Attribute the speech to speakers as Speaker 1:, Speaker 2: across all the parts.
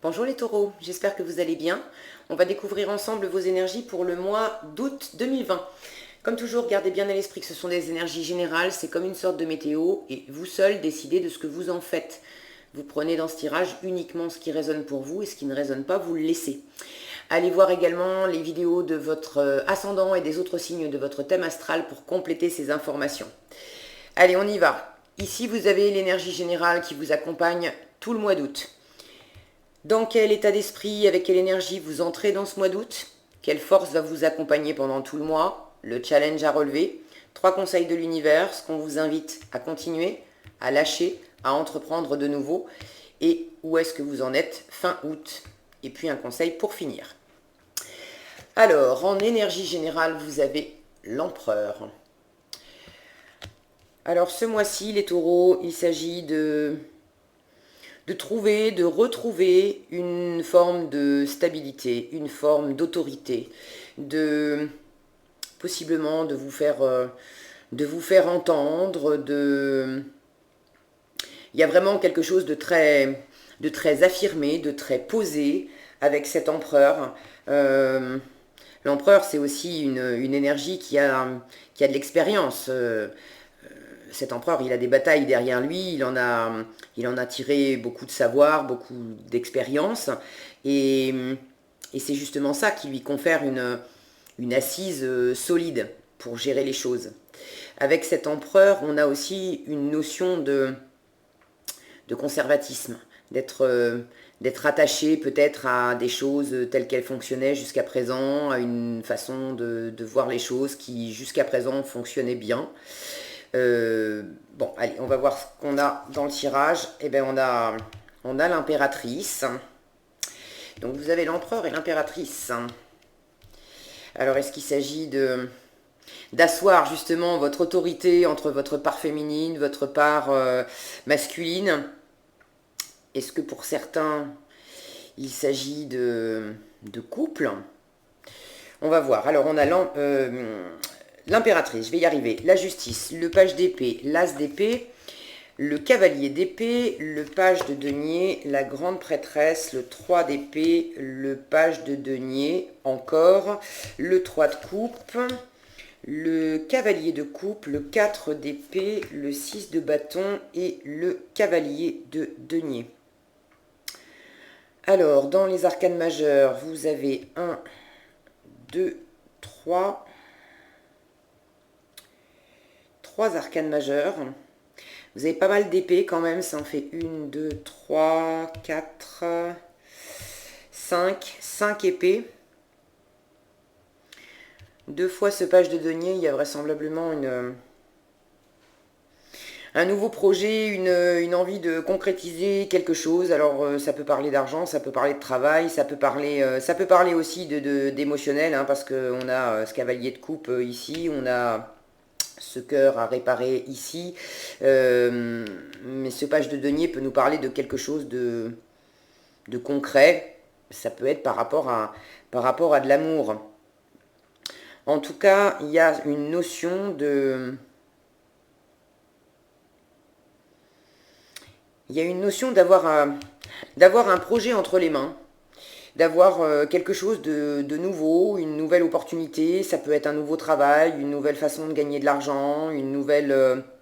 Speaker 1: Bonjour les taureaux, j'espère que vous allez bien. On va découvrir ensemble vos énergies pour le mois d'août 2020. Comme toujours, gardez bien à l'esprit que ce sont des énergies générales, c'est comme une sorte de météo et vous seul décidez de ce que vous en faites. Vous prenez dans ce tirage uniquement ce qui résonne pour vous et ce qui ne résonne pas, vous le laissez. Allez voir également les vidéos de votre ascendant et des autres signes de votre thème astral pour compléter ces informations. Allez, on y va. Ici, vous avez l'énergie générale qui vous accompagne tout le mois d'août. Dans quel état d'esprit, avec quelle énergie vous entrez dans ce mois d'août? Quelle force va vous accompagner pendant tout le mois? Le challenge à relever? 3 conseils de l'univers, ce qu'on vous invite à continuer, à lâcher, à entreprendre de nouveau. Et où est-ce que vous en êtes fin août? Et puis un conseil pour finir. Alors, en énergie générale, vous avez l'empereur. Alors ce mois-ci, les taureaux, il s'agit de retrouver une forme de stabilité, une forme d'autorité, possiblement de vous faire entendre, il y a vraiment quelque chose de très affirmé, de très posé avec cet empereur. L'empereur, c'est aussi une énergie qui a de l'expérience. Cet empereur, il a des batailles derrière lui, il en a tiré beaucoup de savoir, beaucoup d'expérience, et c'est justement ça qui lui confère une assise solide pour gérer les choses. Avec cet empereur, on a aussi une notion de conservatisme, d'être attaché peut-être à des choses telles qu'elles fonctionnaient jusqu'à présent, à une façon de voir les choses qui jusqu'à présent fonctionnait bien. Bon, allez, on va voir ce qu'on a dans le tirage. Eh bien, on a l'impératrice. Donc, vous avez l'empereur et l'impératrice. Alors, est-ce qu'il s'agit d'asseoir justement votre autorité entre votre part féminine, votre part masculine? Est-ce que pour certains, il s'agit de couple? On va voir. Alors, on a l'impératrice, je vais y arriver, la justice, le page d'épée, l'as d'épée, le cavalier d'épée, le page de denier, la grande prêtresse, le 3 d'épée, le page de denier, encore, le 3 de coupe, le cavalier de coupe, le 4 d'épée, le 6 de bâton et le cavalier de denier. Alors, dans les arcanes majeures, vous avez 1, 2, 3 arcanes majeures. Vous avez pas mal d'épées quand même, ça en fait 1, 2, 3, 4, 5 épées. 2 fois ce page de denier, il y a vraisemblablement un nouveau projet, une envie de concrétiser quelque chose. Alors ça peut parler d'argent, ça peut parler de travail, ça peut parler aussi d'émotionnel, hein, parce qu'on a ce cavalier de coupe ici, on a ce cœur à réparer ici, mais ce page de denier peut nous parler de quelque chose de concret. Ça peut être par rapport à de l'amour. En tout cas, il y a une notion d'avoir un projet entre les mains, d'avoir quelque chose de nouveau, une nouvelle opportunité. Ça peut être un nouveau travail, une nouvelle façon de gagner de l'argent, une nouvelle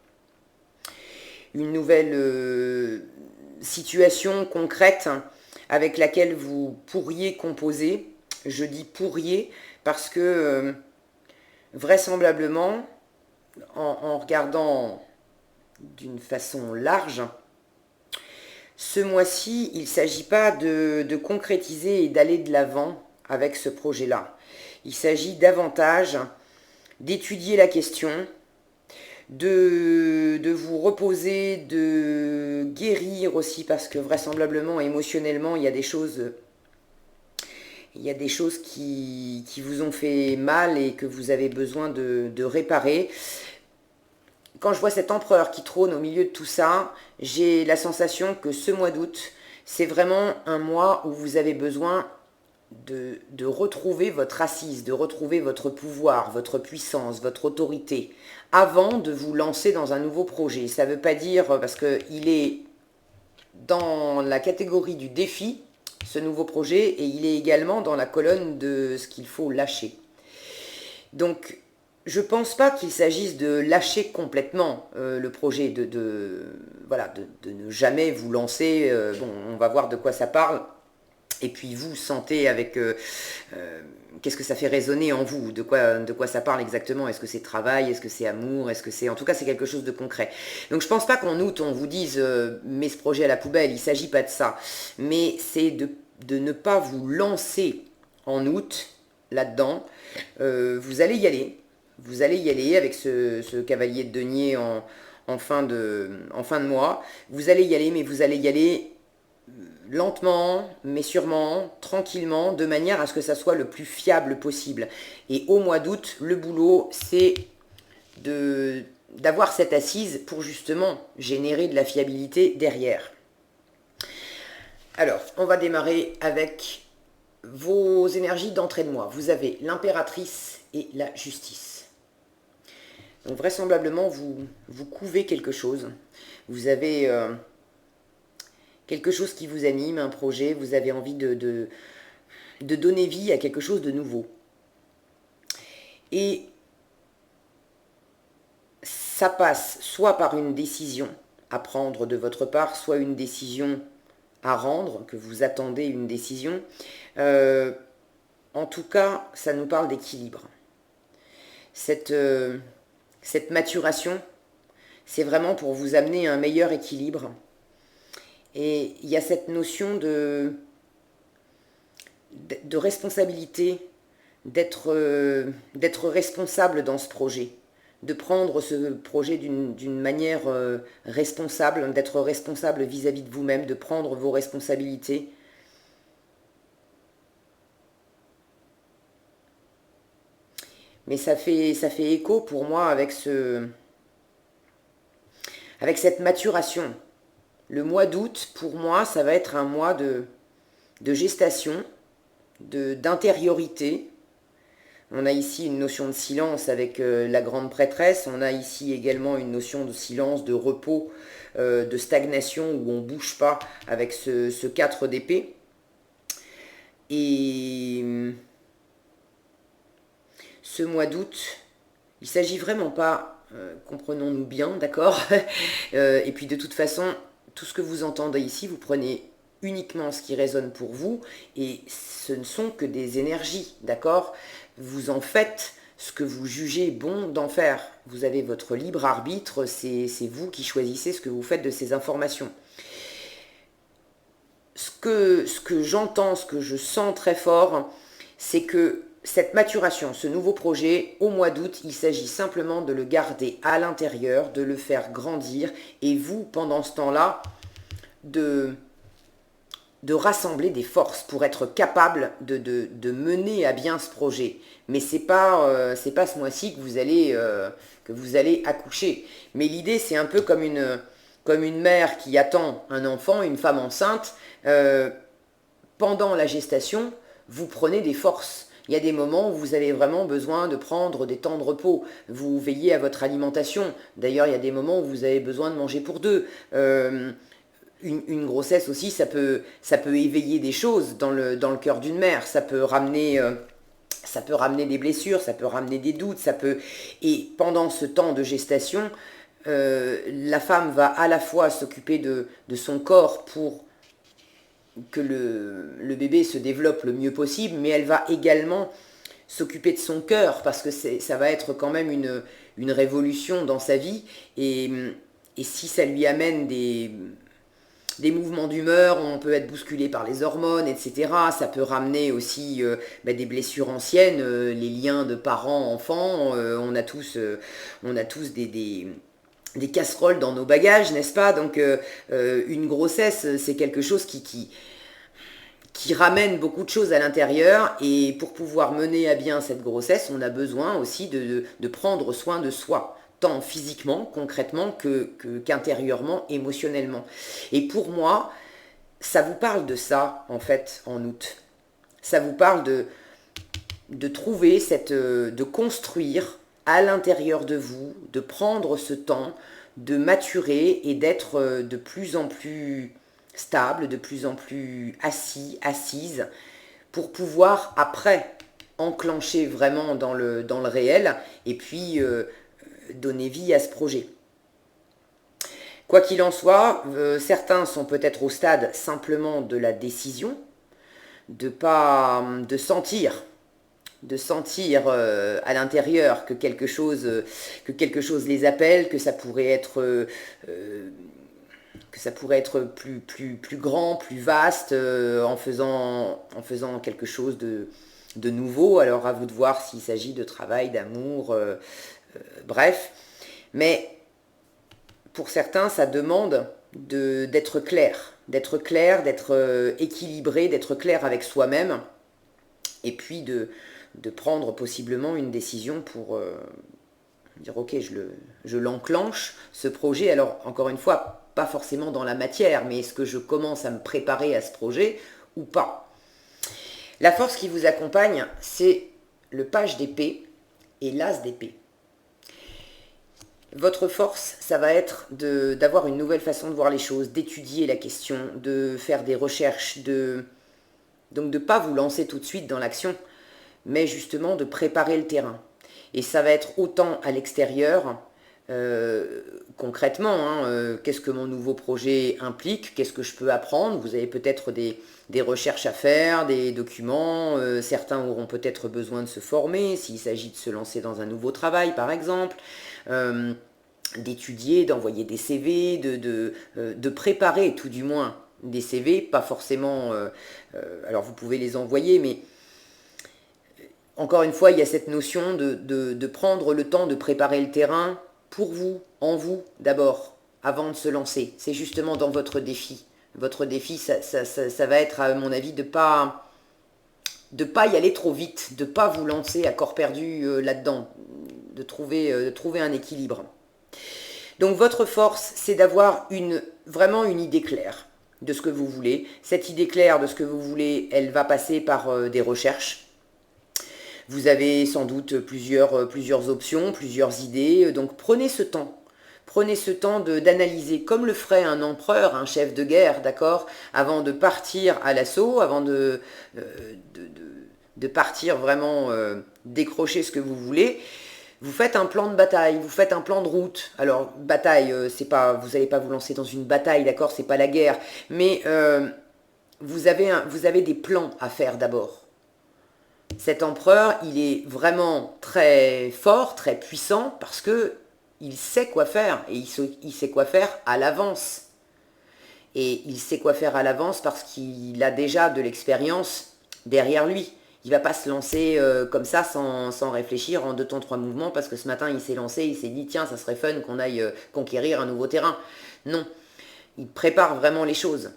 Speaker 1: situation concrète avec laquelle vous pourriez composer. Je dis pourriez parce que vraisemblablement, en regardant d'une façon large, ce mois-ci, il ne s'agit pas de concrétiser et d'aller de l'avant avec ce projet-là. Il s'agit davantage d'étudier la question, de vous reposer, de guérir aussi, parce que vraisemblablement, émotionnellement, il y a des choses qui vous ont fait mal et que vous avez besoin de réparer. Quand je vois cet empereur qui trône au milieu de tout ça, j'ai la sensation que ce mois d'août, c'est vraiment un mois où vous avez besoin de retrouver votre assise, de retrouver votre pouvoir, votre puissance, votre autorité, avant de vous lancer dans un nouveau projet. Ça ne veut pas dire, parce qu'il est dans la catégorie du défi, ce nouveau projet, et il est également dans la colonne de ce qu'il faut lâcher. Donc, je ne pense pas qu'il s'agisse de lâcher complètement le projet, voilà, de ne jamais vous lancer. Bon, on va voir de quoi ça parle. Et puis vous sentez avec qu'est-ce que ça fait résonner en vous, de quoi ça parle exactement. Est-ce que c'est travail, est-ce que c'est amour, est-ce que c'est... En tout cas, c'est quelque chose de concret. Donc je pense pas qu'en août, on vous dise mets ce projet à la poubelle, il ne s'agit pas de ça. Mais c'est de ne pas vous lancer en août là-dedans. Vous allez y aller. Vous allez y aller avec ce cavalier de denier en fin de mois. Vous allez y aller, mais vous allez y aller lentement, mais sûrement, tranquillement, de manière à ce que ça soit le plus fiable possible. Et au mois d'août, le boulot, c'est d'avoir cette assise pour justement générer de la fiabilité derrière. Alors, on va démarrer avec vos énergies d'entrée de mois. Vous avez l'impératrice et la justice. Donc vraisemblablement, vous couvez quelque chose. Vous avez... quelque chose qui vous anime, un projet, vous avez envie de donner vie à quelque chose de nouveau. Et ça passe soit par une décision à prendre de votre part, soit une décision à rendre, que vous attendez une décision. En tout cas, ça nous parle d'équilibre. Cette maturation, c'est vraiment pour vous amener à un meilleur équilibre. Et il y a cette notion de responsabilité, d'être responsable dans ce projet, de prendre ce projet d'une manière responsable, d'être responsable vis-à-vis de vous-même, de prendre vos responsabilités. Mais ça fait écho pour moi avec cette maturation. Le mois d'août, pour moi, ça va être un mois de gestation, d'intériorité. On a ici une notion de silence avec la grande prêtresse. On a ici également une notion de silence, de repos, de stagnation où on ne bouge pas avec ce 4 d'épée. Et ce mois d'août, il ne s'agit vraiment pas, comprenons-nous bien, d'accord. Et puis de toute façon, tout ce que vous entendez ici, vous prenez uniquement ce qui résonne pour vous, et ce ne sont que des énergies, d'accord? Vous en faites ce que vous jugez bon d'en faire. Vous avez votre libre arbitre, c'est vous qui choisissez ce que vous faites de ces informations. Ce que j'entends, ce que je sens très fort, c'est que cette maturation, ce nouveau projet, au mois d'août, il s'agit simplement de le garder à l'intérieur, de le faire grandir, et vous, pendant ce temps-là, de rassembler des forces pour être capable de mener à bien ce projet. Mais c'est pas ce mois-ci que vous allez accoucher. Mais l'idée, c'est un peu comme une mère qui attend un enfant, une femme enceinte. Pendant la gestation, vous prenez des forces. Il y a des moments où vous avez vraiment besoin de prendre des temps de repos. Vous veillez à votre alimentation. D'ailleurs, il y a des moments où vous avez besoin de manger pour deux. Une grossesse aussi, ça peut éveiller des choses dans le cœur d'une mère. Ça peut ramener des blessures, ça peut ramener des doutes. Et pendant ce temps de gestation, la femme va à la fois s'occuper de son corps pour que le bébé se développe le mieux possible, mais elle va également s'occuper de son cœur, parce que ça va être quand même une révolution dans sa vie, et si ça lui amène des mouvements d'humeur, on peut être bousculé par les hormones, etc. Ça peut ramener aussi des blessures anciennes, les liens de parents-enfants, on a tous des casseroles dans nos bagages, n'est-ce pas? Donc une grossesse, c'est quelque chose qui ramène beaucoup de choses à l'intérieur, et pour pouvoir mener à bien cette grossesse, on a besoin aussi de prendre soin de soi, tant physiquement, concrètement, qu'intérieurement, émotionnellement. Et pour moi, ça vous parle de ça, en fait, en août. Ça vous parle de trouver de construire à l'intérieur de vous, de prendre ce temps, de maturer et d'être de plus en plus stable, de plus en plus assise, pour pouvoir après enclencher vraiment dans le réel et puis donner vie à ce projet. Quoi qu'il en soit, certains sont peut-être au stade simplement de la décision, de sentir à l'intérieur que quelque chose les appelle, que ça pourrait être plus grand, plus vaste, en faisant quelque chose de nouveau. Alors à vous de voir s'il s'agit de travail, d'amour, bref. Mais pour certains, ça demande d'être clair, d'être équilibré, d'être clair avec soi-même, et puis de prendre possiblement une décision pour dire ok, je l'enclenche, ce projet. Alors encore une fois, pas forcément dans la matière, mais est-ce que je commence à me préparer à ce projet ou pas? La force qui vous accompagne, c'est le page d'épée et l'as d'épée. Votre force, ça va être d'avoir une nouvelle façon de voir les choses, d'étudier la question, de faire des recherches, donc de ne pas vous lancer tout de suite dans l'action, mais justement de préparer le terrain. Et ça va être autant à l'extérieur, concrètement, qu'est-ce que mon nouveau projet implique, qu'est-ce que je peux apprendre. Vous avez peut-être des recherches à faire, des documents, certains auront peut-être besoin de se former, s'il s'agit de se lancer dans un nouveau travail par exemple, d'étudier, d'envoyer des CV, de préparer tout du moins des CV, pas forcément, alors vous pouvez les envoyer, mais encore une fois, il y a cette notion de prendre le temps de préparer le terrain pour vous, en vous d'abord, avant de se lancer. C'est justement dans votre défi. Votre défi, ça va être, à mon avis, de pas y aller trop vite, de ne pas vous lancer à corps perdu là-dedans, de trouver un équilibre. Donc votre force, c'est d'avoir vraiment une idée claire de ce que vous voulez. Cette idée claire de ce que vous voulez, elle va passer par des recherches. Vous avez sans doute plusieurs options, plusieurs idées, donc prenez ce temps. Prenez ce temps d'analyser comme le ferait un empereur, un chef de guerre, d'accord, avant de partir à l'assaut, avant de partir vraiment décrocher ce que vous voulez. Vous faites un plan de bataille, vous faites un plan de route. Alors, bataille, c'est pas, vous n'allez pas vous lancer dans une bataille, d'accord, c'est pas la guerre, mais vous avez des plans à faire d'abord. Cet empereur, il est vraiment très fort, très puissant, parce que il sait quoi faire, et il sait quoi faire à l'avance. Et il sait quoi faire à l'avance parce qu'il a déjà de l'expérience derrière lui. Il ne va pas se lancer comme ça sans réfléchir en 2 temps 3 mouvements parce que ce matin il s'est lancé, il s'est dit tiens ça serait fun qu'on aille conquérir un nouveau terrain. Non, il prépare vraiment les choses.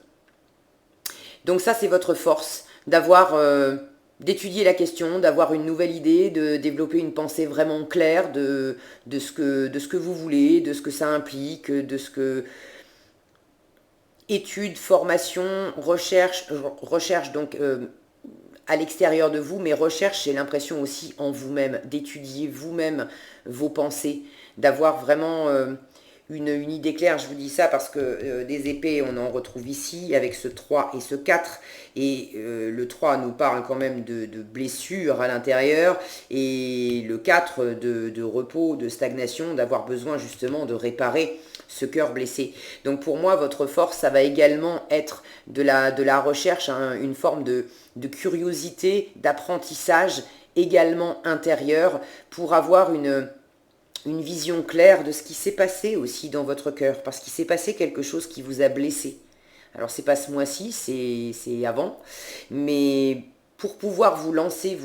Speaker 1: Donc ça c'est votre force, d'étudier la question, d'avoir une nouvelle idée, de développer une pensée vraiment claire de ce que vous voulez, de ce que ça implique, de ce que... Études, formation, recherche donc à l'extérieur de vous, mais recherche, j'ai l'impression aussi en vous-même, d'étudier vous-même vos pensées, d'avoir vraiment une idée claire. Je vous dis ça parce que des épées, on en retrouve ici avec ce 3 et ce 4, et le 3 nous parle quand même de blessures à l'intérieur, et le 4 de repos, de stagnation, d'avoir besoin justement de réparer ce cœur blessé. Donc pour moi, votre force, ça va également être de la recherche, une forme de curiosité, d'apprentissage également intérieur, pour avoir une vision claire de ce qui s'est passé aussi dans votre cœur, parce qu'il s'est passé quelque chose qui vous a blessé. Alors c'est pas ce mois-ci, c'est avant, mais pour pouvoir vous lancer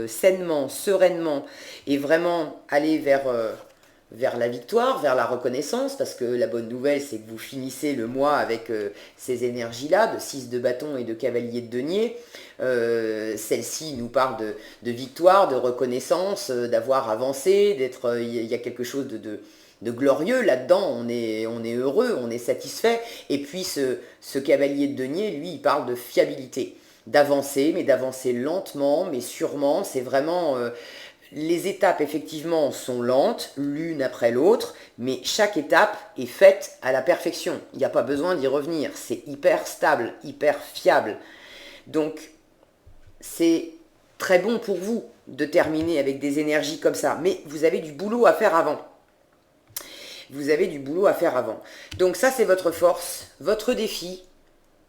Speaker 1: sainement, sereinement, et vraiment aller vers la victoire, vers la reconnaissance, parce que la bonne nouvelle, c'est que vous finissez le mois avec ces énergies-là, de 6 de bâton et de cavalier de denier. Celle-ci nous parle de victoire, de reconnaissance, d'avoir avancé, il y a quelque chose de glorieux là-dedans, on est heureux, on est satisfait. Et puis ce cavalier de denier, lui, il parle de fiabilité, d'avancer, mais d'avancer lentement, mais sûrement. C'est vraiment... les étapes, effectivement, sont lentes, l'une après l'autre, mais chaque étape est faite à la perfection. Il n'y a pas besoin d'y revenir. C'est hyper stable, hyper fiable. Donc, c'est très bon pour vous de terminer avec des énergies comme ça. Mais vous avez du boulot à faire avant. Vous avez du boulot à faire avant. Donc ça, c'est votre force, votre défi.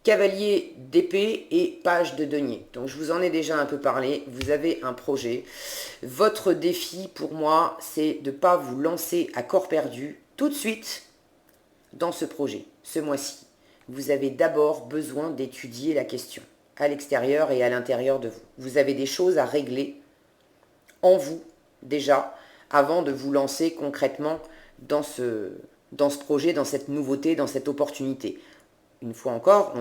Speaker 1: Cavalier d'épée et page de denier. Donc je vous en ai déjà un peu parlé, vous avez un projet. Votre défi pour moi, c'est de ne pas vous lancer à corps perdu tout de suite dans ce projet, ce mois-ci. Vous avez d'abord besoin d'étudier la question, à l'extérieur et à l'intérieur de vous. Vous avez des choses à régler en vous, déjà, avant de vous lancer concrètement dans ce projet, dans cette nouveauté, dans cette opportunité. Une fois encore,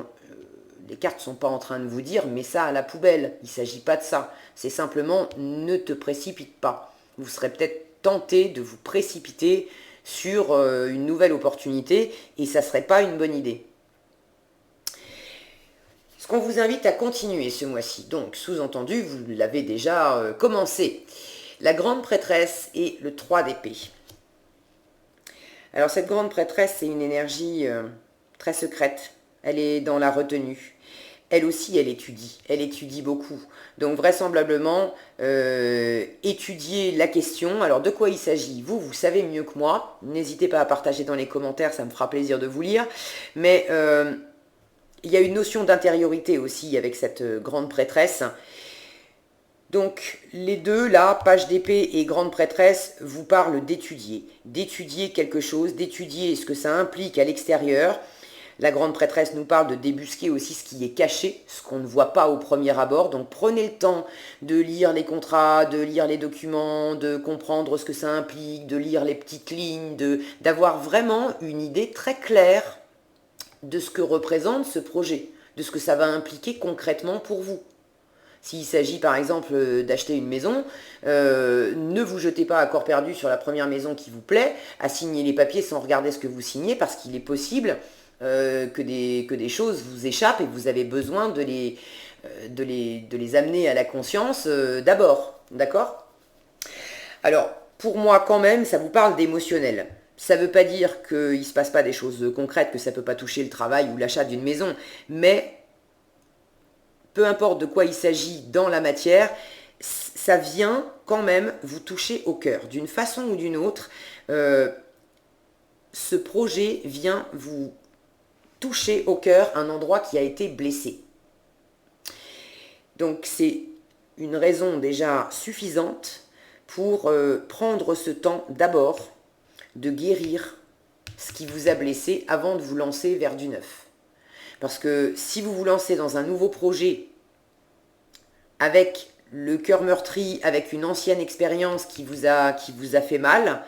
Speaker 1: les cartes ne sont pas en train de vous dire « mets ça à la poubelle ». Il ne s'agit pas de ça. C'est simplement « ne te précipite pas ». Vous serez peut-être tenté de vous précipiter sur une nouvelle opportunité et ça ne serait pas une bonne idée. Ce qu'on vous invite à continuer ce mois-ci, donc sous-entendu, vous l'avez déjà commencé. La grande prêtresse et le 3 d'épée. Alors cette grande prêtresse, c'est une énergie très secrète. Elle est dans la retenue. Elle aussi, elle étudie beaucoup. Donc vraisemblablement, étudier la question. Alors de quoi il s'agit? Vous savez mieux que moi. N'hésitez pas à partager dans les commentaires, ça me fera plaisir de vous lire. Mais il y a une notion d'intériorité aussi avec cette grande prêtresse. Donc les deux, là, page d'épée et grande prêtresse, vous parlent d'étudier quelque chose, d'étudier ce que ça implique à l'extérieur. La grande prêtresse nous parle de débusquer aussi ce qui est caché, ce qu'on ne voit pas au premier abord. Donc prenez le temps de lire les contrats, de lire les documents, de comprendre ce que ça implique, de lire les petites lignes, d'avoir vraiment une idée très claire de ce que représente ce projet, de ce que ça va impliquer concrètement pour vous. S'il s'agit par exemple d'acheter une maison, ne vous jetez pas à corps perdu sur la première maison qui vous plaît, à signer les papiers sans regarder ce que vous signez, parce qu'il est possible que des choses vous échappent et vous avez besoin de les amener à la conscience d'abord, d'accord? Alors, pour moi quand même, ça vous parle d'émotionnel. Ça ne veut pas dire qu'il ne se passe pas des choses concrètes, que ça ne peut pas toucher le travail ou l'achat d'une maison, mais peu importe de quoi il s'agit dans la matière, ça vient quand même vous toucher au cœur. D'une façon ou d'une autre, ce projet vient vous toucher au cœur un endroit qui a été blessé. Donc c'est une raison déjà suffisante pour prendre ce temps d'abord de guérir ce qui vous a blessé avant de vous lancer vers du neuf. Parce que si vous vous lancez dans un nouveau projet avec le cœur meurtri, avec une ancienne expérience qui vous a fait mal,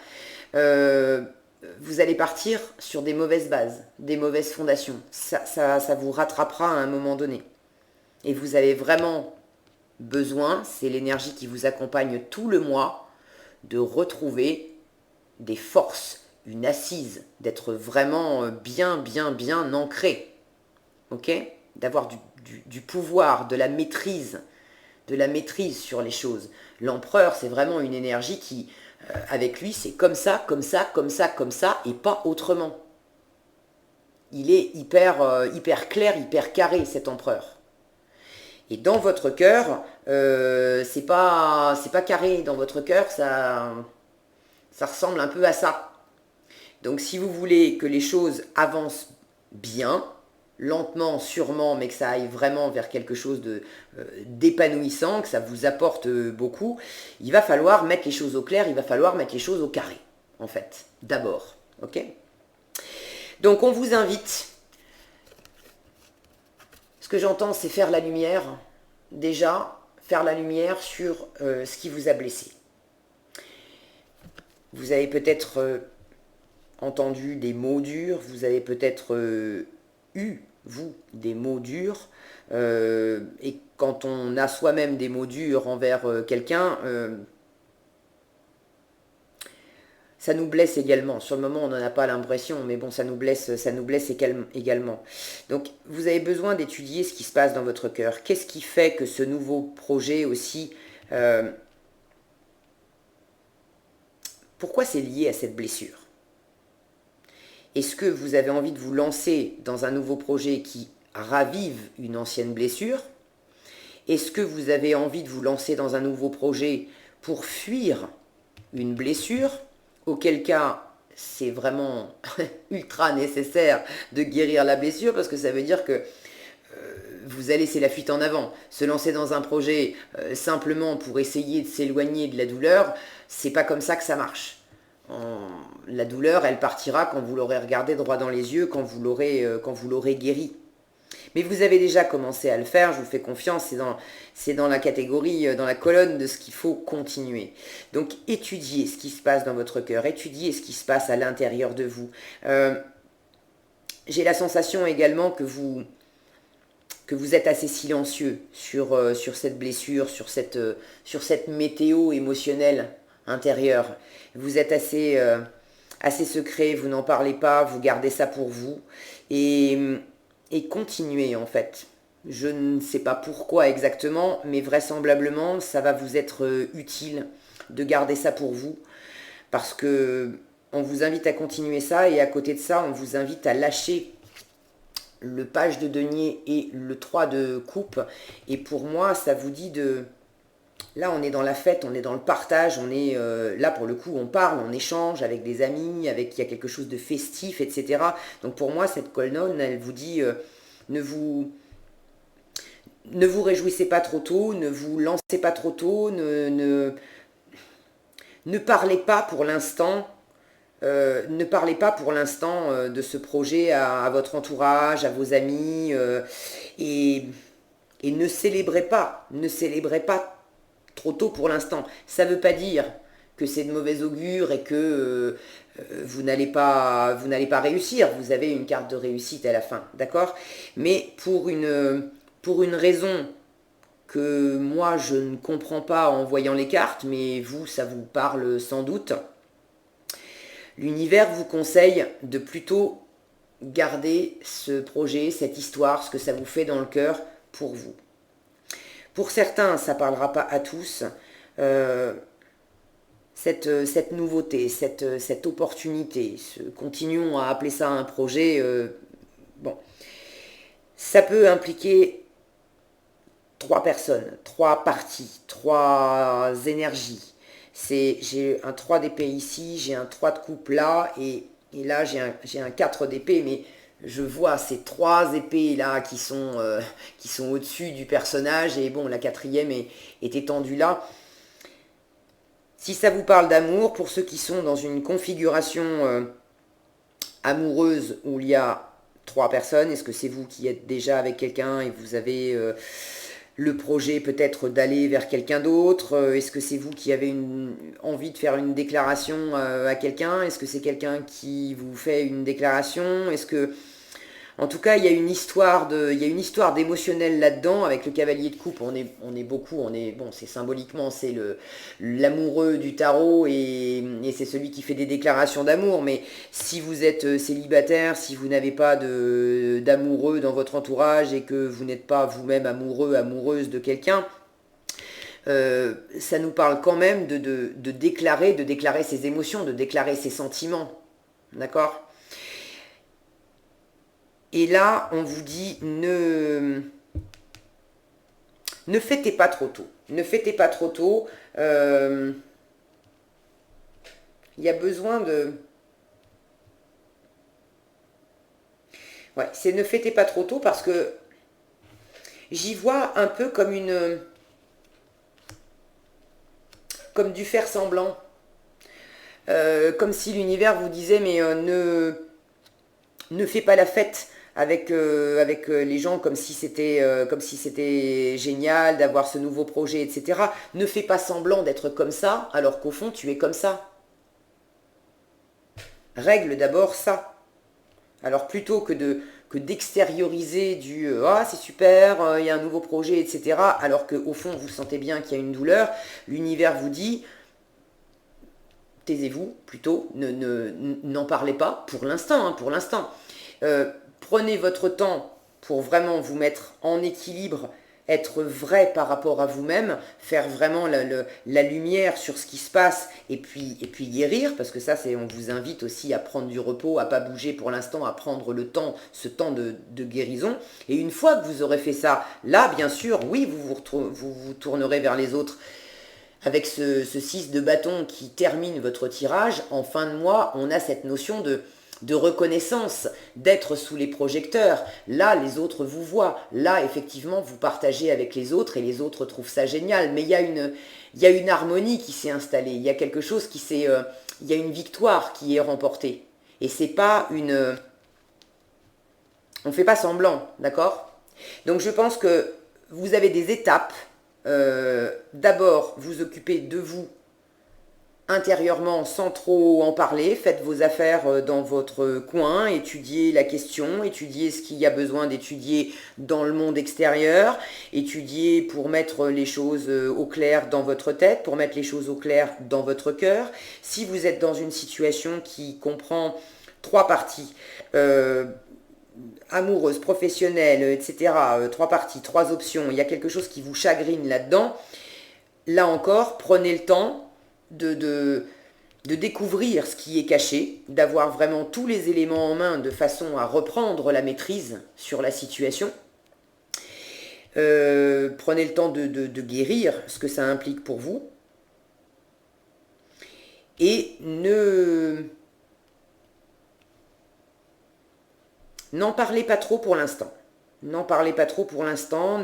Speaker 1: vous allez partir sur des mauvaises bases, des mauvaises fondations. Ça vous rattrapera à un moment donné. Et vous avez vraiment besoin, c'est l'énergie qui vous accompagne tout le mois, de retrouver des forces, une assise, d'être vraiment bien ancré. Ok? D'avoir du pouvoir, de la maîtrise sur les choses. L'empereur, c'est vraiment une énergie qui, avec lui, c'est comme ça, et pas autrement. Il est hyper clair, hyper carré, cet empereur. Et dans votre cœur, c'est pas carré. Dans votre cœur, ça ressemble un peu à ça. Donc si vous voulez que les choses avancent bien, lentement, sûrement, mais que ça aille vraiment vers quelque chose d'épanouissant, que ça vous apporte beaucoup, il va falloir mettre les choses au clair, il va falloir mettre les choses au carré, en fait, d'abord. Ok? Donc on vous invite, ce que j'entends, c'est faire la lumière, déjà, faire la lumière sur ce qui vous a blessé. Vous avez peut-être entendu des mots durs, vous avez peut-être eu, vous, des mots durs, et quand on a soi-même des mots durs envers quelqu'un, ça nous blesse également. Sur le moment, on n'en a pas l'impression, mais bon, ça nous blesse également. Donc, vous avez besoin d'étudier ce qui se passe dans votre cœur. Qu'est-ce qui fait que ce nouveau projet aussi Pourquoi c'est lié à cette blessure? Est-ce que vous avez envie de vous lancer dans un nouveau projet qui ravive une ancienne blessure? Est-ce que vous avez envie de vous lancer dans un nouveau projet pour fuir une blessure? Auquel cas, c'est vraiment ultra nécessaire de guérir la blessure parce que ça veut dire que vous allez laisser la fuite en avant. Se lancer dans un projet simplement pour essayer de s'éloigner de la douleur, c'est pas comme ça que ça marche. La douleur, elle partira quand vous l'aurez regardé droit dans les yeux, quand vous l'aurez guéri. Mais vous avez déjà commencé à le faire, je vous fais confiance, c'est dans la catégorie, dans la colonne de ce qu'il faut continuer. Donc étudiez ce qui se passe dans votre cœur, étudiez ce qui se passe à l'intérieur de vous. J'ai la sensation également que vous êtes assez silencieux sur cette blessure, sur cette météo émotionnelle intérieure. Vous êtes assez secret, vous n'en parlez pas, vous gardez ça pour vous. Et continuez en fait. Je ne sais pas pourquoi exactement, mais vraisemblablement, ça va vous être utile de garder ça pour vous. Parce que on vous invite à continuer ça, et à côté de ça, on vous invite à lâcher le page de denier et le 3 de coupe. Et pour moi, ça vous dit de... Là, on est dans la fête, on est dans le partage, on est là pour le coup, on parle, on échange avec des amis, il y a quelque chose de festif, etc. Donc pour moi, cette colonne, elle vous dit ne vous réjouissez pas trop tôt, ne vous lancez pas trop tôt, ne parlez pas pour l'instant. Ne parlez pas pour l'instant de ce projet à votre entourage, à vos amis, et ne célébrez pas trop tôt pour l'instant. Ça ne veut pas dire que c'est de mauvais augure et que vous n'allez pas réussir. Vous avez une carte de réussite à la fin, d'accord? Mais pour une raison que moi je ne comprends pas en voyant les cartes, mais vous, ça vous parle sans doute, l'univers vous conseille de plutôt garder ce projet, cette histoire, ce que ça vous fait dans le cœur pour vous. Pour certains, ça ne parlera pas à tous. Cette nouveauté, cette opportunité, continuons à appeler ça un projet, bon, ça peut impliquer 3 personnes, 3 parties, 3 énergies. J'ai un 3 d'épée ici, j'ai un 3 de coupe là, et là j'ai un 4 d'épée, mais je vois ces 3 épées là qui sont au-dessus du personnage, et bon, la 4e est étendue là. Si ça vous parle d'amour, pour ceux qui sont dans une configuration amoureuse où il y a 3 personnes, est-ce que c'est vous qui êtes déjà avec quelqu'un et vous avez le projet peut-être d'aller vers quelqu'un d'autre? Est-ce que c'est vous qui avez envie de faire une déclaration à quelqu'un? Est-ce que c'est quelqu'un qui vous fait une déclaration? Est-ce que... En tout cas, il y a une histoire d'émotionnel là-dedans. Avec le cavalier de coupe, on est beaucoup, bon, c'est symboliquement, c'est l'amoureux du tarot, et c'est celui qui fait des déclarations d'amour. Mais si vous êtes célibataire, si vous n'avez pas d'amoureux dans votre entourage et que vous n'êtes pas vous-même amoureux, amoureuse de quelqu'un, ça nous parle quand même de déclarer ses émotions, de déclarer ses sentiments. D'accord ? Et là, on vous dit, ne fêtez pas trop tôt. Ne fêtez pas trop tôt. Il y a besoin de... Ouais, c'est ne fêtez pas trop tôt, parce que j'y vois un peu comme comme du faire semblant. Comme si l'univers vous disait, mais ne fais pas la fête avec les gens comme si c'était génial d'avoir ce nouveau projet, etc. Ne fais pas semblant d'être comme ça, alors qu'au fond, tu es comme ça. Règle d'abord ça. Alors plutôt que d'extérioriser ah c'est super, il y a un nouveau projet, etc. Alors qu'au fond, vous sentez bien qu'il y a une douleur, l'univers vous dit, taisez-vous plutôt, n'en parlez pas pour l'instant, hein, pour l'instant. Prenez votre temps pour vraiment vous mettre en équilibre être vrai par rapport à vous-même, faire vraiment la lumière sur ce qui se passe et puis guérir, parce que ça, on vous invite aussi à prendre du repos, à pas bouger pour l'instant, à prendre le temps, ce temps de guérison. Et une fois que vous aurez fait ça, là, bien sûr, oui, vous tournerez vers les autres. Avec ce 6 de bâton qui termine votre tirage, en fin de mois, on a cette notion de reconnaissance, d'être sous les projecteurs. Là, les autres vous voient. Là, effectivement, vous partagez avec les autres et les autres trouvent ça génial. Mais il y a une harmonie qui s'est installée. Il y a quelque chose il y a une victoire qui est remportée. Et c'est pas on ne fait pas semblant, d'accord? Donc je pense que vous avez des étapes. D'abord, vous occupez de vous intérieurement sans trop en parler, faites vos affaires dans votre coin, étudiez la question, étudiez ce qu'il y a besoin d'étudier dans le monde extérieur, étudiez pour mettre les choses au clair dans votre tête, pour mettre les choses au clair dans votre cœur. Si vous êtes dans une situation qui comprend 3 parties, amoureuse, professionnelle, etc., 3 parties, 3 options, il y a quelque chose qui vous chagrine là-dedans, là encore, prenez le temps de découvrir ce qui est caché, d'avoir vraiment tous les éléments en main de façon à reprendre la maîtrise sur la situation. Prenez le temps de guérir ce que ça implique pour vous. Et n'en parlez pas trop pour l'instant. N'en parlez pas trop pour l'instant.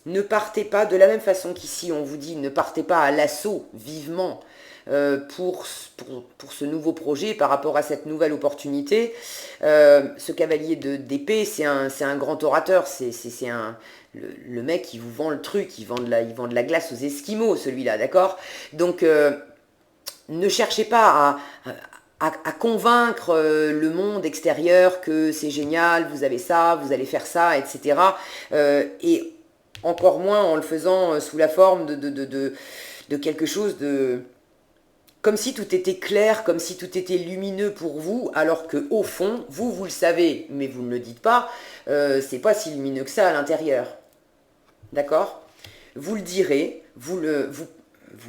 Speaker 1: Ne partez pas de la même façon qu'ici on vous dit, ne partez pas à l'assaut vivement pour ce nouveau projet par rapport à cette nouvelle opportunité. Ce cavalier d'épée, c'est un grand orateur, c'est le mec qui vous vend le truc, il vend de la glace aux Esquimaux, celui-là, d'accord? Donc ne cherchez pas à convaincre le monde extérieur que c'est génial, vous avez ça, vous allez faire ça, etc. Et encore moins en le faisant sous la forme de quelque chose comme si tout était clair, comme si tout était lumineux pour vous, alors que au fond, vous le savez, mais vous ne le dites pas, c'est pas si lumineux que ça à l'intérieur. D'accord? Vous le direz, vous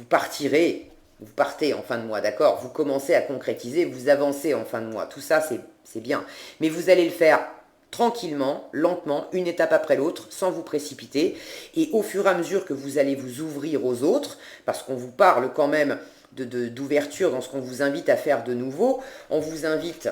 Speaker 1: partirez, vous partez en fin de mois, d'accord? Vous commencez à concrétiser, vous avancez en fin de mois, tout ça c'est bien. Mais vous allez le faire tranquillement, lentement, une étape après l'autre, sans vous précipiter. Et au fur et à mesure que vous allez vous ouvrir aux autres, parce qu'on vous parle quand même d'ouverture dans ce qu'on vous invite à faire de nouveau, on vous invite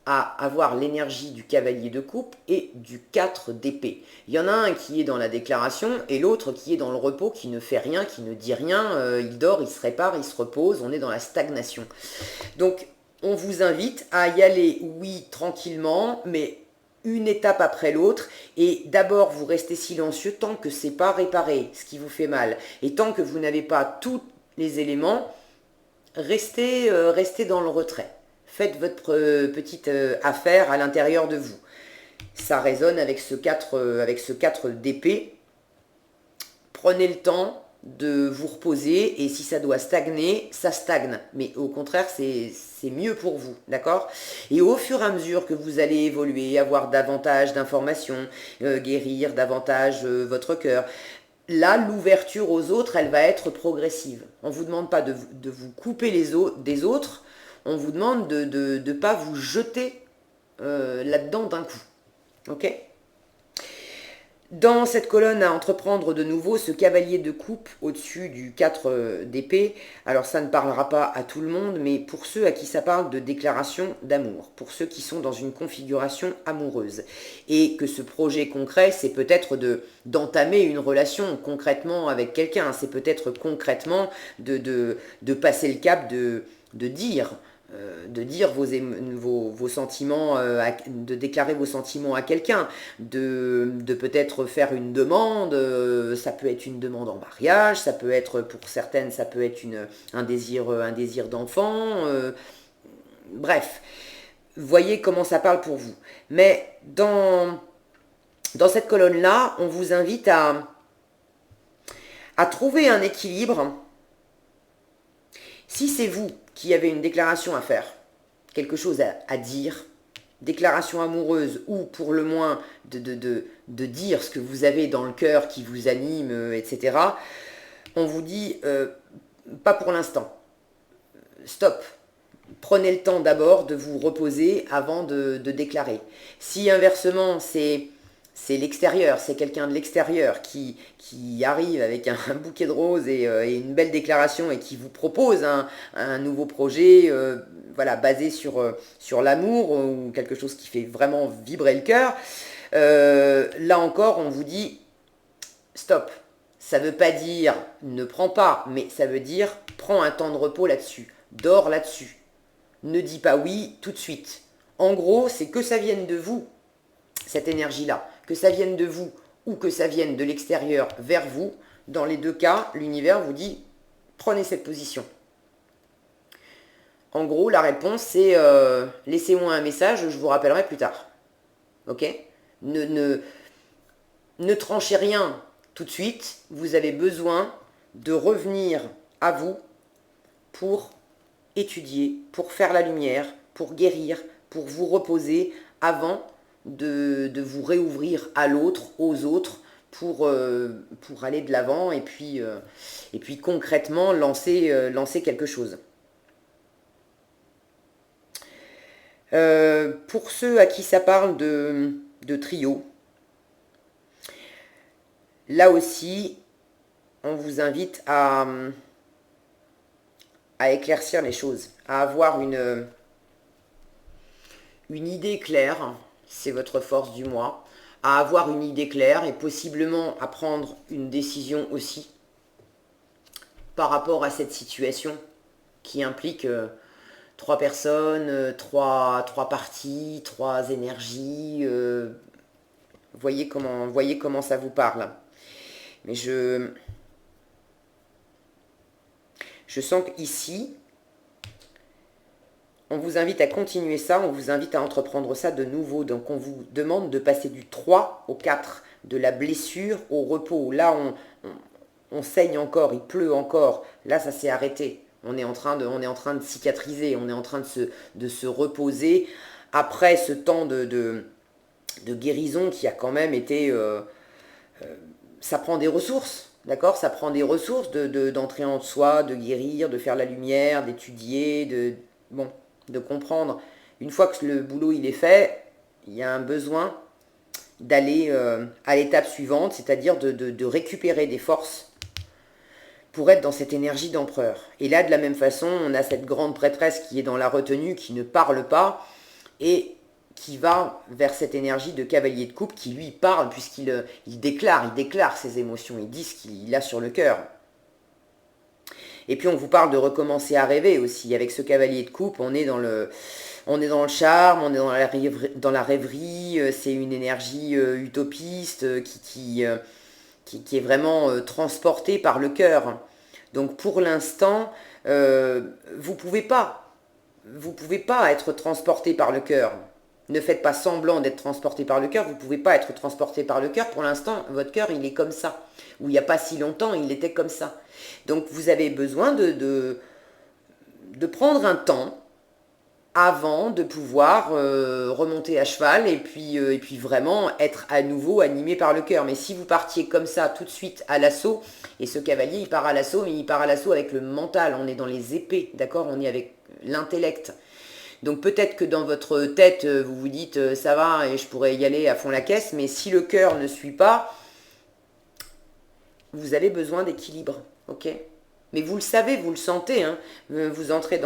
Speaker 1: à avoir l'énergie du cavalier de coupe et du 4 d'épée. Il y en a un qui est dans la déclaration et l'autre qui est dans le repos, qui ne fait rien, qui ne dit rien, il dort, il se répare, il se repose, on est dans la stagnation. Donc on vous invite à y aller, oui, tranquillement, mais une étape après l'autre, et d'abord vous restez silencieux tant que c'est pas réparé, ce qui vous fait mal, et tant que vous n'avez pas tous les éléments, restez dans le retrait. Faites votre petite affaire à l'intérieur de vous. Ça résonne avec ce 4 d'épée. Prenez le temps de vous reposer, et si ça doit stagner, ça stagne. Mais au contraire, c'est mieux pour vous, d'accord? Et au fur et à mesure que vous allez évoluer, avoir davantage d'informations, guérir davantage votre cœur, là, l'ouverture aux autres, elle va être progressive. On ne vous demande pas de vous couper des autres, on vous demande de ne pas vous jeter là-dedans d'un coup. Ok? Dans cette colonne à entreprendre de nouveau, ce cavalier de coupe au-dessus du 4 d'épée, alors ça ne parlera pas à tout le monde, mais pour ceux à qui ça parle de déclaration d'amour, pour ceux qui sont dans une configuration amoureuse, et que ce projet concret, c'est peut-être d'entamer une relation concrètement avec quelqu'un, c'est peut-être concrètement de passer le cap de dire vos sentiments, de déclarer vos sentiments à quelqu'un, de peut-être faire une demande, ça peut être une demande en mariage, ça peut être, pour certaines, ça peut être un désir d'enfant, bref, voyez comment ça parle pour vous. Mais dans cette colonne-là, on vous invite à trouver un équilibre. Si c'est vous qui avez une déclaration à faire, quelque chose à dire, déclaration amoureuse ou pour le moins de dire ce que vous avez dans le cœur qui vous anime, etc., on vous dit pas pour l'instant. Stop. Prenez le temps d'abord de vous reposer avant de déclarer. Si inversement, c'est l'extérieur, c'est quelqu'un de l'extérieur qui arrive avec un bouquet de roses et une belle déclaration et qui vous propose un nouveau projet voilà, basé sur l'amour ou quelque chose qui fait vraiment vibrer le cœur, là encore, on vous dit stop. Ça ne veut pas dire ne prends pas, mais ça veut dire prends un temps de repos là-dessus, dors là-dessus. Ne dis pas oui tout de suite. En gros, c'est que ça vienne de vous, cette énergie-là, que ça vienne de vous ou que ça vienne de l'extérieur vers vous. Dans les deux cas, l'univers vous dit prenez cette position. En gros, la réponse c'est laissez-moi un message, je vous rappellerai plus tard. Ok ? Ne tranchez rien tout de suite. Vous avez besoin de revenir à vous pour étudier, pour faire la lumière, pour guérir, pour vous reposer avant de vous réouvrir à l'autre, aux autres, pour aller de l'avant et puis concrètement lancer quelque chose. Pour ceux à qui ça parle de trio, là aussi, on vous invite à éclaircir les choses, à avoir une idée claire, c'est votre force du mois, à avoir une idée claire et possiblement à prendre une décision aussi par rapport à cette situation qui implique trois personnes, trois parties, trois énergies. Voyez comment ça vous parle. Mais je sens qu'ici, on vous invite à continuer ça, on vous invite à entreprendre ça de nouveau. Donc on vous demande de passer du 3 au 4, de la blessure au repos. Là, on saigne encore, il pleut encore. Là, ça s'est arrêté. On est en train de cicatriser, on est en train de se reposer après ce temps de guérison qui a quand même été... ça prend des ressources, d'accord ? Ça prend des ressources d'entrer en soi, de guérir, de faire la lumière, d'étudier, de comprendre. Une fois que le boulot il est fait, il y a un besoin d'aller à l'étape suivante, c'est-à-dire de récupérer des forces pour être dans cette énergie d'empereur. Et là, de la même façon, on a cette grande prêtresse qui est dans la retenue, qui ne parle pas, et qui va vers cette énergie de cavalier de coupe, qui lui parle, puisqu'il déclare ses émotions, il dit ce qu'il a sur le cœur. Et puis on vous parle de recommencer à rêver aussi. Avec ce cavalier de coupe, on est dans le charme, on est dans la rêverie, c'est une énergie utopiste qui est vraiment transportée par le cœur. Donc pour l'instant, vous pouvez pas être transporté par le cœur. Ne faites pas semblant d'être transporté par le cœur, vous ne pouvez pas être transporté par le cœur. Pour l'instant, votre cœur, il est comme ça. Ou il n'y a pas si longtemps, il était comme ça. Donc vous avez besoin de prendre un temps avant de pouvoir remonter à cheval et puis vraiment être à nouveau animé par le cœur. Mais si vous partiez comme ça tout de suite à l'assaut, et ce cavalier il part à l'assaut, mais il part à l'assaut avec le mental, on est dans les épées, d'accord ? On est avec l'intellect. Donc peut-être que dans votre tête, vous vous dites ça va et je pourrais y aller à fond la caisse, mais si le cœur ne suit pas, vous avez besoin d'équilibre, ok ? Mais vous le savez, vous le sentez, hein ? Vous entrez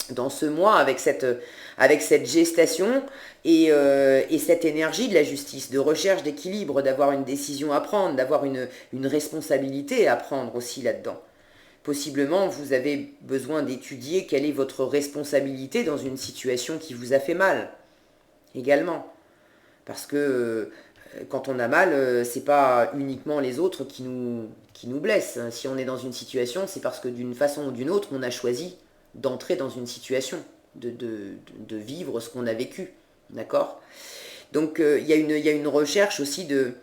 Speaker 1: dans ce mois avec cette gestation et cette énergie de la justice, de recherche d'équilibre, d'avoir une décision à prendre, d'avoir une responsabilité à prendre aussi là-dedans. Possiblement, vous avez besoin d'étudier quelle est votre responsabilité dans une situation qui vous a fait mal, également. Parce que quand on a mal, c'est pas uniquement les autres qui nous blessent. Si on est dans une situation, c'est parce que d'une façon ou d'une autre, on a choisi d'entrer dans une situation, de vivre ce qu'on a vécu, d'accord ? Donc il y a une recherche aussi de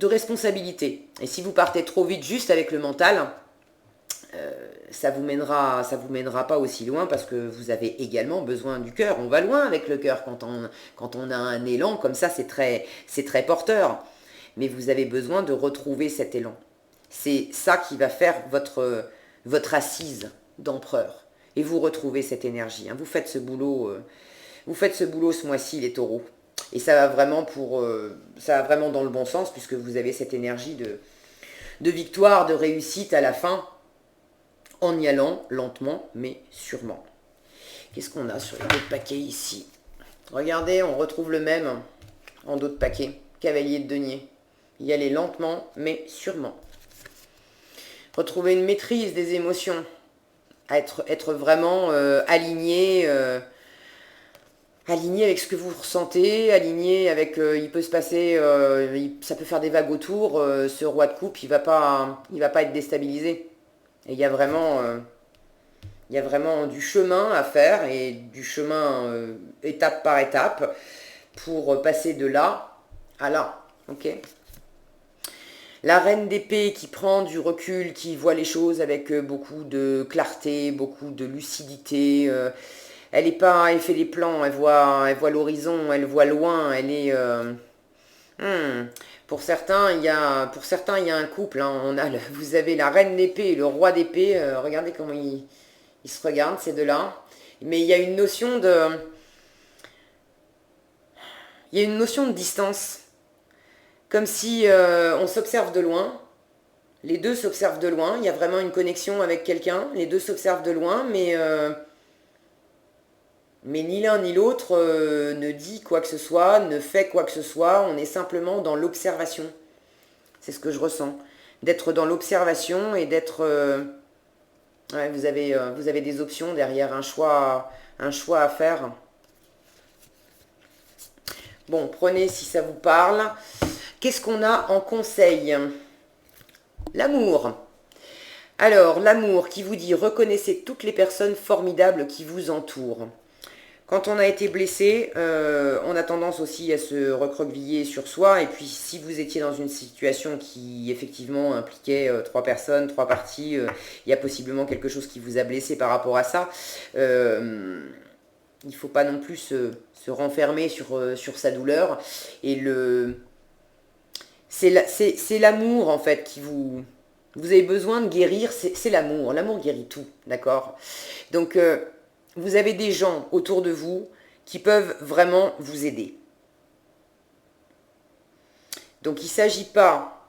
Speaker 1: responsabilité. Et si vous partez trop vite juste avec le mental, ça vous mènera pas aussi loin parce que vous avez également besoin du cœur. On va loin avec le cœur quand on a un élan comme ça, c'est très porteur. Mais vous avez besoin de retrouver cet élan. C'est ça qui va faire votre assise d'empereur. Et vous retrouvez cette énergie. Hein. Vous faites ce boulot ce mois-ci, les taureaux. Et ça va vraiment dans le bon sens puisque vous avez cette énergie de victoire, de réussite à la fin, en y allant lentement mais sûrement. Qu'est-ce qu'on a sur les autres paquets ici? Regardez, on retrouve le même en d'autres paquets. Cavalier de denier. Y aller lentement mais sûrement. Retrouver une maîtrise des émotions. Être vraiment aligné avec ce que vous ressentez, aligné avec, il peut se passer, ça peut faire des vagues autour, ce roi de coupe, il va pas être déstabilisé. Et il y a vraiment du chemin à faire, et du chemin étape par étape, pour passer de là à là, ok? La reine d'épée qui prend du recul, qui voit les choses avec beaucoup de clarté, beaucoup de lucidité, elle fait les plans, elle voit l'horizon, elle voit loin, elle est... Pour certains, il y a un couple. Hein, vous avez la reine d'épée et le roi d'épée. Regardez comment ils se regardent, ces deux-là. Mais il y a une notion de distance. Comme si on s'observe de loin. Les deux s'observent de loin. Il y a vraiment une connexion avec quelqu'un. Les deux s'observent de loin, mais ni l'un ni l'autre ne dit quoi que ce soit, ne fait quoi que ce soit. On est simplement dans l'observation. C'est ce que je ressens. D'être dans l'observation et d'être... ouais, vous avez des options derrière un choix à faire. Bon, prenez si ça vous parle. Qu'est-ce qu'on a en conseil? L'amour. Alors, l'amour qui vous dit reconnaissez toutes les personnes formidables qui vous entourent. Quand on a été blessé, on a tendance aussi à se recroqueviller sur soi. Et puis, si vous étiez dans une situation qui, effectivement, impliquait 3 personnes, 3 parties, il y a possiblement quelque chose qui vous a blessé par rapport à ça. Il ne faut pas non plus se renfermer sur sa douleur. Et c'est l'amour, en fait, qui vous... Vous avez besoin de guérir, c'est l'amour. L'amour guérit tout, d'accord? Donc... vous avez des gens autour de vous qui peuvent vraiment vous aider. Donc il ne s'agit pas,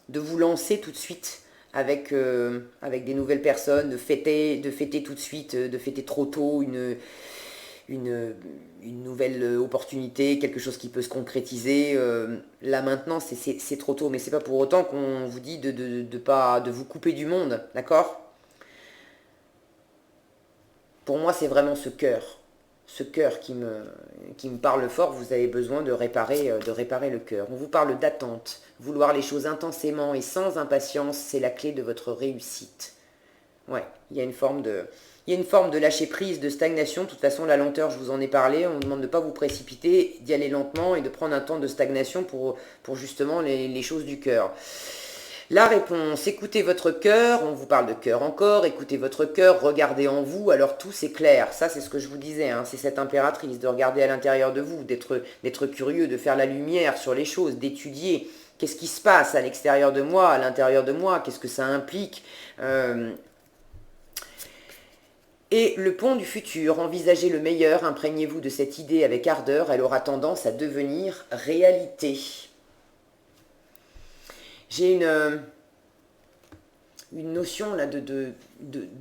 Speaker 1: de vous lancer tout de suite avec des nouvelles personnes, de fêter tout de suite, de fêter trop tôt une nouvelle opportunité, quelque chose qui peut se concrétiser. Là maintenant, c'est trop tôt, mais c'est pas pour autant qu'on vous dit de vous couper du monde, d'accord? Pour moi, c'est vraiment ce cœur qui me parle fort. Vous avez besoin de réparer le cœur. On vous parle d'attente. Vouloir les choses intensément et sans impatience, c'est la clé de votre réussite. Ouais, il y a une forme de lâcher prise, de stagnation. De toute façon, la lenteur, je vous en ai parlé. On vous demande de ne pas vous précipiter, d'y aller lentement et de prendre un temps de stagnation pour justement les choses du cœur. La réponse, écoutez votre cœur. On vous parle de cœur encore. Écoutez votre cœur, regardez en vous. Alors tout c'est clair. Ça, c'est ce que je vous disais. Hein. C'est cette impératrice de regarder à l'intérieur de vous, d'être curieux, de faire la lumière sur les choses, d'étudier. Qu'est-ce qui se passe à l'extérieur de moi, à l'intérieur de moi? Qu'est-ce que ça implique Et le pont du futur, envisagez le meilleur, imprégnez-vous de cette idée avec ardeur, elle aura tendance à devenir réalité. J'ai une notion là de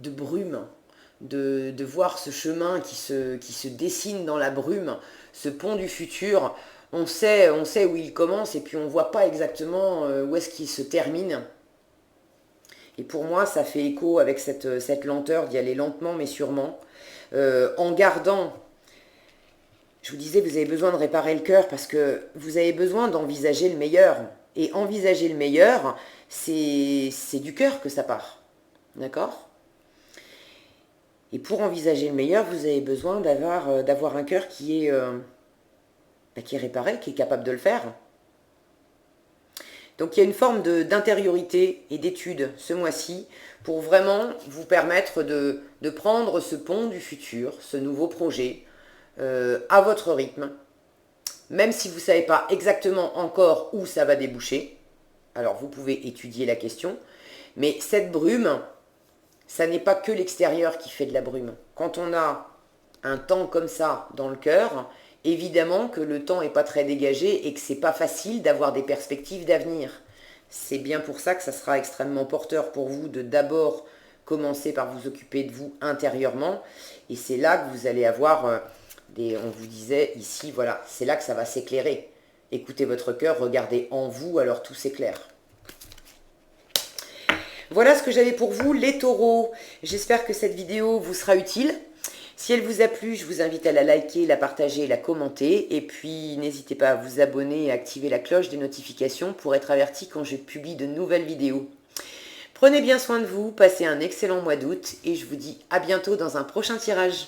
Speaker 1: brume, de voir ce chemin qui se dessine dans la brume, ce pont du futur. On sait où il commence et puis on ne voit pas exactement où est-ce qu'il se termine. Et pour moi, ça fait écho avec cette lenteur d'y aller lentement mais sûrement. En gardant, je vous disais, vous avez besoin de réparer le cœur parce que vous avez besoin d'envisager le meilleur. Et envisager le meilleur, c'est du cœur que ça part. D'accord? Et pour envisager le meilleur, vous avez besoin d'avoir un cœur qui est réparé, qui est capable de le faire. Donc il y a une forme d'intériorité et d'étude ce mois-ci pour vraiment vous permettre de prendre ce pont du futur, ce nouveau projet, à votre rythme, même si vous ne savez pas exactement encore où ça va déboucher. Alors vous pouvez étudier la question, mais cette brume, ça n'est pas que l'extérieur qui fait de la brume. Quand on a un temps comme ça dans le cœur, évidemment que le temps n'est pas très dégagé et que c'est pas facile d'avoir des perspectives d'avenir. C'est bien pour ça que ça sera extrêmement porteur pour vous de d'abord commencer par vous occuper de vous intérieurement. Et c'est là que vous allez avoir on vous disait ici, voilà, c'est là que ça va s'éclairer. Écoutez votre cœur, regardez en vous, alors tout s'éclaire. Voilà ce que j'avais pour vous, les taureaux. J'espère que cette vidéo vous sera utile. Si elle vous a plu, je vous invite à la liker, la partager, la commenter. Et puis, n'hésitez pas à vous abonner et à activer la cloche des notifications pour être averti quand je publie de nouvelles vidéos. Prenez bien soin de vous, passez un excellent mois d'août et je vous dis à bientôt dans un prochain tirage.